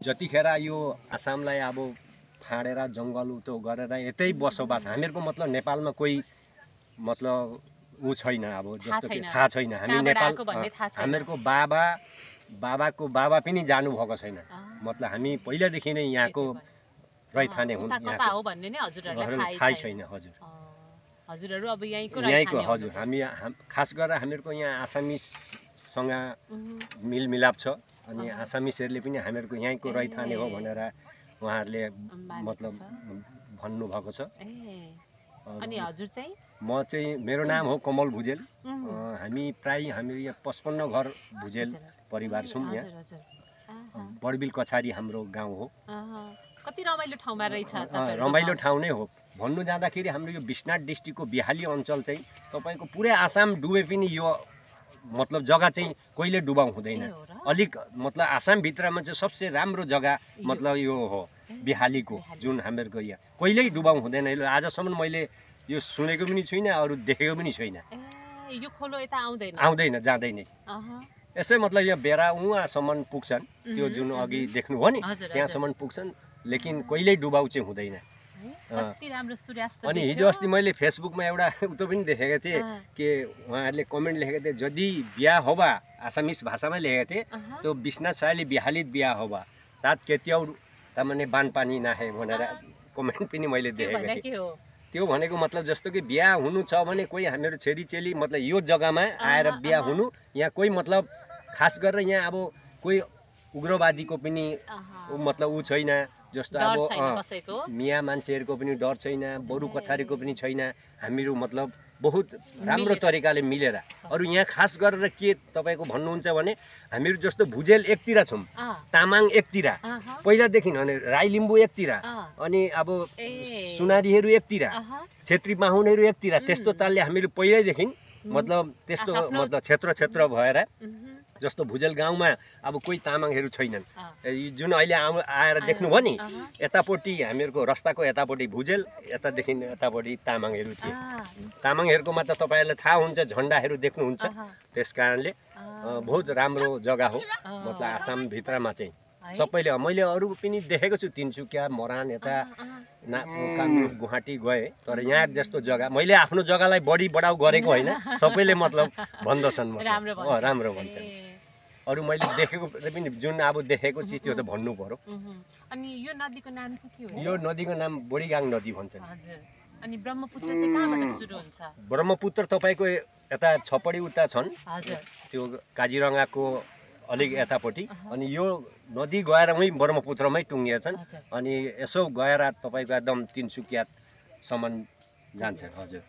जतिखेर यो आसामलाई अब फाडेर जङ्गल उतो गरेर यतै बसोबास हामीहरूको मतलब नेपालमा कोही मतलब ऊ छैन अब जस्तो कि थाहा छैन हामी नेपाल हामीहरूको बाबाको बाबा पनि जानुभएको छैन मतलब हामी पहिलादेखि नै यहाँको रैथाने हुन् थाहै छैन हजुर हजुरहरु अब यहीँको हजुर हामी खास गरेर हामीहरूको यहाँ आसामिससँग मिलमिलाप छ अनि आसामिसहरूले पनि हामीहरूको यहीँको रैथाने हो भनेर उहाँहरूले मतलब भन्नुभएको छ। अनि हजुर चाहिँ म चाहिँ मेरो नाम हो कमल भुजेल। हामी प्राय हामी यहाँ 55 घर भुजेल परिवार छौँ। यहाँ बडबिल कछारी हाम्रो गाउँ हो। कति रमाइलो ठाउँमा रहेछ तपाईहरुको? रमाइलो ठाउँ नै हो भन्नु जाँदाखेरि हाम्रो यो विश्वनाथ डिस्ट्रिक्टको बिहाली अञ्चल चाहिँ तपाईको पुरै आसाम डुबे पनि यो मतलब जग्गा चाहिँ कहिले डुबाउ हुँदैन। अलिक मतलब आसाम भित्रमा चाहिँ सबसे राम्रो जग्गा मतलब यो हो बिहालीको जुन हामीहरूको यहाँ कहिल्यै डुबाउ हुँदैन। आजसम्म मैले यो सुनेको पनि छुइनँ अरू देखेको पनि छुइनँ। यो खोलो यता आउँदैन जाँदैन। यसै मतलब यहाँ बेरा उहाँसम्म पुग्छन् त्यो जुन अघि देख्नु हो नि त्यहाँसम्म पुग्छन् लेकिन कहिल्यै डुबाउ चाहिँ हुँदैन। अनि हिजो अस्ति मैले फेसबुकमा एउटा उतो पनि देखेको थिएँ कि उहाँहरूले कमेन्ट लेखेको थिए यदि बिहा होबा आसामिस भाषामै लेखेको थिए त्यो विश्वनाथ सायले बिहालित बिहा होबा तात केत्याउ तामाने बानपानी नाहे भनेर कमेन्ट पनि मैले देखेको थिएँ। त्यो भनेको मतलब जस्तो कि बिहा हुनु छ भने कोही हामीहरू छोरीचेली मतलब यो जग्गामा आएर बिहा हुनु यहाँ कोही मतलब खास गरेर यहाँ अब कोही उग्रवादीको पनि मतलब ऊ छैन जस्तो अब मिया मान्छेहरूको पनि डर छैन बरु कछारीको पनि छैन। हामीहरू मतलब बहुत राम्रो तरिकाले मिलेर अरू यहाँ खास गरेर के तपाईको भन्नुहुन्छ भने हामीहरू जस्तो भुजेल एकतिर छौँ तामाङ एकतिर पहिलादेखि भने राई लिम्बू एकतिर अनि अब सुनारीहरू एकतिर क्षेत्री बाहुनहरू एकतिर त्यस्तो तालले हामीहरू पहिल्यैदेखि मतलब त्यस्तो मतलब क्षेत्र भएर जस्तो भुजेल गाउँमा अब कोही तामाङहरू छैनन्। जुन अहिले आएर देख्नुभयो नि यतापट्टि हामीहरूको रस्ताको यतापट्टि भुजेल यतादेखि यतापट्टि तामाङहरू थिए। तामाङहरूकोमा त तपाईँहरूलाई थाहा हुन्छ झन्डाहरू देख्नुहुन्छ। त्यस कारणले बहुत राम्रो जग्गा हो मतलब आसामभित्रमा चाहिँ सबैले। मैले अरू पनि देखेको छु तिनसुकिया मरान यता कामरूप गुवाहाटी गएँ तर यहाँ जस्तो जग्गा मैले आफ्नो जग्गालाई बढी बढाउ गरेको होइन सबैले मतलब भन्दछन् राम्रो भन्छन्। अरू मैले देखेको पनि जुन अब देखेको चिज त्यो त भन्नु पर्यो। अनि यो नदीको नाम चाहिँ के हो? यो नदीको नाम बोडीगाङ नदी भन्छन्। अनि ब्रह्मपुत्र चाहिँ कहाँबाट सुरु हुन्छ? ब्रह्मपुत्र तपाईको यता छपडी उता छन् त्यो काजिरङ्गाको अलिक यतापट्टि अनि यो नदी गएर वहीँ ब्रह्मपुत्रमै टुङ्गिएछन् अनि यसो गएर तपाईको एकदम तिनसुकियासम्म जान्छ। हजुर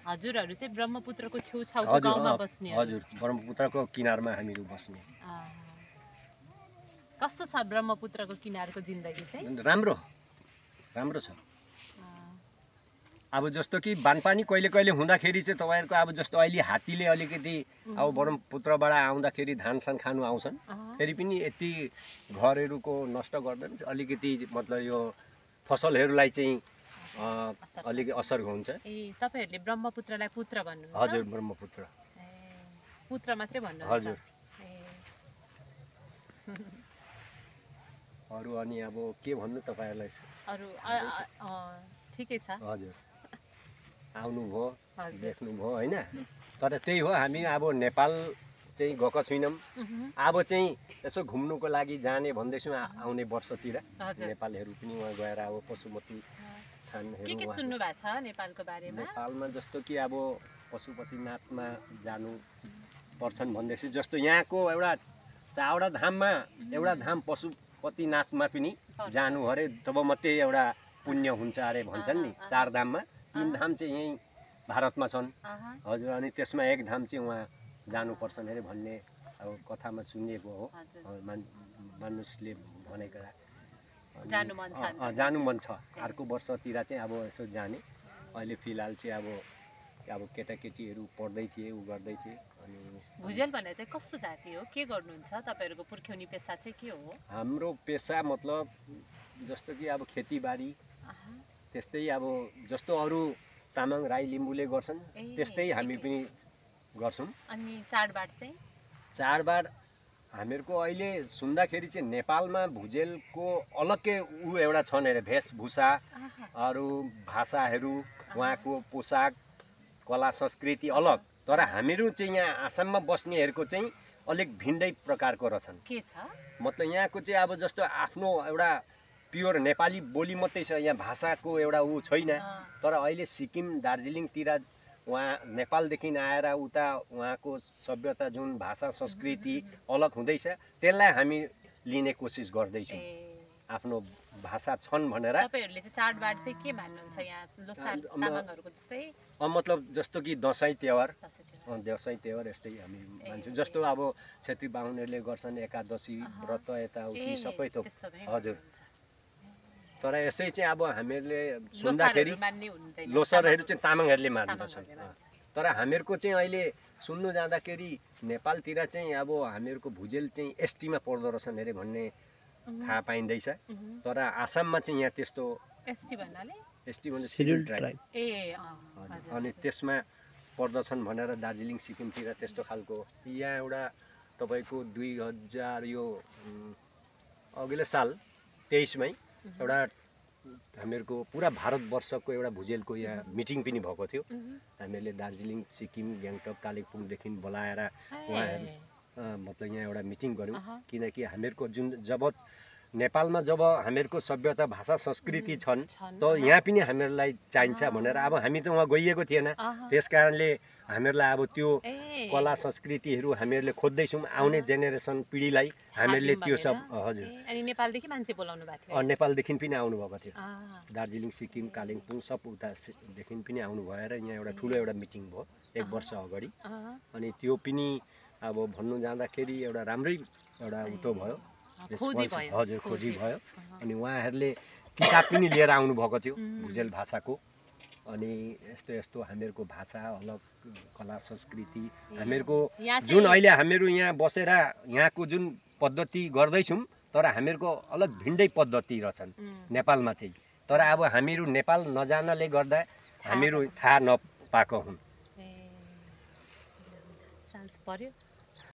हजुरहरु चाहिँ ब्रह्मपुत्रको छेउछाउको गाउँमा बस्ने? हजुर ब्रह्मपुत्रको किनारमा हामीहरू बस्ने। कस्तो छ ब्रह्मपुत्रको किनारको जिन्दगी चाहिँ? राम्रो छ। अब जस्तो कि बानपानी कहिले कहिले हुँदाखेरि चाहिँ तपाईँहरूको अब जस्तो अहिले हात्तीले अलिकति अब ब्रह्मपुत्रबाट आउँदाखेरि धानसान खानु आउँछन् फेरि पनि यति घरहरूको नष्ट गर्दैन अलिकति मतलब यो फसलहरूलाई चाहिँ अलिक असर हुन्छ। तपाईहरुले ब्रह्मपुत्रलाई पुत्र भन्नुहुन्छ? हजुर ब्रह्मपुत्र पुत्र मात्रै भन्नुहुन्छ? हजुर। अरू अनि अब के भन्नु तपाईहरुलाई? अरू ठिकै छ। हजुर आउनुभयो देख्नुभयो होइन तर त्यही हो हामी अब नेपाल चाहिँ गएको छैनौँ अब चाहिँ यसो घुम्नुको लागि जाने भन्दैछौँ आउने वर्षतिर नेपालहरू पनि वहाँ गएर अब पशुपति थानहरू के सुन्नु भएको छ नेपालको बारेमा? नेपालमा जस्तो कि अब पशुपतिनाथमा जानु पर्छन् भन्दैछ जस्तो यहाँको एउटा चावडा धाममा एउटा धाम पशुपतिनाथमा पनि जानु अरे तब मात्रै एउटा पुण्य हुन्छ अरे भन्छन् नि। 4 धाममा 3 धाम चाहिँ यही भारतमा छन्। हजुर अनि त्यसमा एक धाम चाहिँ वहाँ जानुपर्छ अरे भन्ने अब कथामा सुनिएको हो मानिसले भनेको। जानु मन छ अर्को वर्षतिर चाहिँ अब यसो जाने। अहिले फिलहाल चाहिँ अब केटाकेटीहरू पढ्दै थिए उ गर्दै थिए। अनि भुजेल भने चाहिँ कस्तो जाति हो? के गर्नुहुन्छ? तपाईहरुको पुर्ख्यौली पेशा चाहिँ के हो? हाम्रो पेशा मतलब जस्तो कि अब खेतीबारी त्यस्तै अब जस्तो अरू तामाङ राई लिम्बूले गर्छन् त्यस्तै हामी पनि गर्छौं। अनि चाडबाड चाहिँ? चाडबाड हामीहरूको अहिले सुन्दाखेरि चाहिँ नेपालमा भुजेलको अलग्गै एउटा छन् अरे वेशभूषा अरू भाषाहरू उहाँको पोसाक कला संस्कृति अलग तर हामीहरू चाहिँ यहाँ आसाममा बस्नेहरूको चाहिँ अलिक भिन्दै प्रकारको रहेछन् के छ मतलब यहाँको चाहिँ अब जस्तो आफ्नो एउटा प्योर नेपाली बोली मात्रै छ यहाँ भाषाको एउटा ऊ छैन तर अहिले सिक्किम दार्जिलिङतिर उहाँ नेपालदेखि आएर उता उहाँको सभ्यता जुन भाषा संस्कृति अलग हुँदैछ त्यसलाई हामी लिने कोसिस गर्दैछौँ आफ्नो भाषा छन् भनेर तपाईहरुले चाहिँ चाडबाड चाहिँ के मान्नुहुन्छ यहाँ लोसार तामाङहरुको जस्तै मतलब जस्तो कि दसैँ तिहार यस्तै हामी मान्छौँ जस्तो अब क्षेत्री बाहुनहरूले गर्छन् एकादशी व्रत यताउति सबै थोक हजुर तर यसै चाहिँ अब हामीहरूले सुन्दाखेरि लोसारहरू चाहिँ तामाङहरूले मान्दछन् तर हामीहरूको चाहिँ अहिले सुन्नु जाँदाखेरि नेपालतिर चाहिँ अब हामीहरूको भुजेल चाहिँ एसटीमा पर्दो रहेछन् अरे भन्ने थाहा पाइँदैछ तर आसाममा चाहिँ यहाँ त्यस्तो एसटी भन्नाले सिड्युल ट्राइब अनि त्यसमा पर्दछन् भनेर दार्जिलिङ सिक्किमतिर त्यस्तो खालको यहाँ एउटा तपाईँको 2000 यो अघिल्लो साल 23मै एउटा हामीहरूको पुरा भारतवर्षको एउटा भुजेलको यहाँ मिटिङ पनि भएको थियो हामीहरूले दार्जिलिङ सिक्किम ग्याङटक कालिम्पोङदेखि बोलाएर उहाँहरू मतलब यहाँ एउटा मिटिङ गऱ्यौँ किनकि हामीहरूको जुन जब नेपालमा जब हामीहरूको सभ्यता भाषा संस्कृति छन् त यहाँ पनि हामीहरूलाई चाहिन्छ भनेर अब हामी त वहाँ गइएको थिएन त्यस कारणले हामीहरूलाई अब त्यो कला संस्कृतिहरू हामीहरूले खोज्दैछौँ आउने जेनेरेसन पिँढीलाई हामीहरूले त्यो सब हजुर अनि नेपालदेखि मान्छे बोलाउनु भएको थियो नेपालदेखि पनि आउनुभएको थियो दार्जिलिङ सिक्किम कालिम्पोङ सब उतादेखि पनि आउनु भएर यहाँ एउटा ठुलो एउटा मिटिङ भयो 1 वर्ष अगाडि अनि त्यो पनि अब भन्नु जाँदाखेरि एउटा राम्रै एउटा उतो भयो हजुर खोजी भयो अनि उहाँहरूले किताब पनि लिएर आउनुभएको थियो भुजेल भाषाको अनि यस्तो यस्तो हामीहरूको भाषा अलग कला संस्कृति हामीहरूको जुन अहिले हामीहरू यहाँ बसेर यहाँको जुन पद्धति गर्दैछौँ तर हामीहरूको अलग भिन्दै पद्धति रहेछन् नेपालमा चाहिँ तर अब हामीहरू नेपाल नजानले गर्दा हामीहरू थाहा नपाएको हुन् पर्यो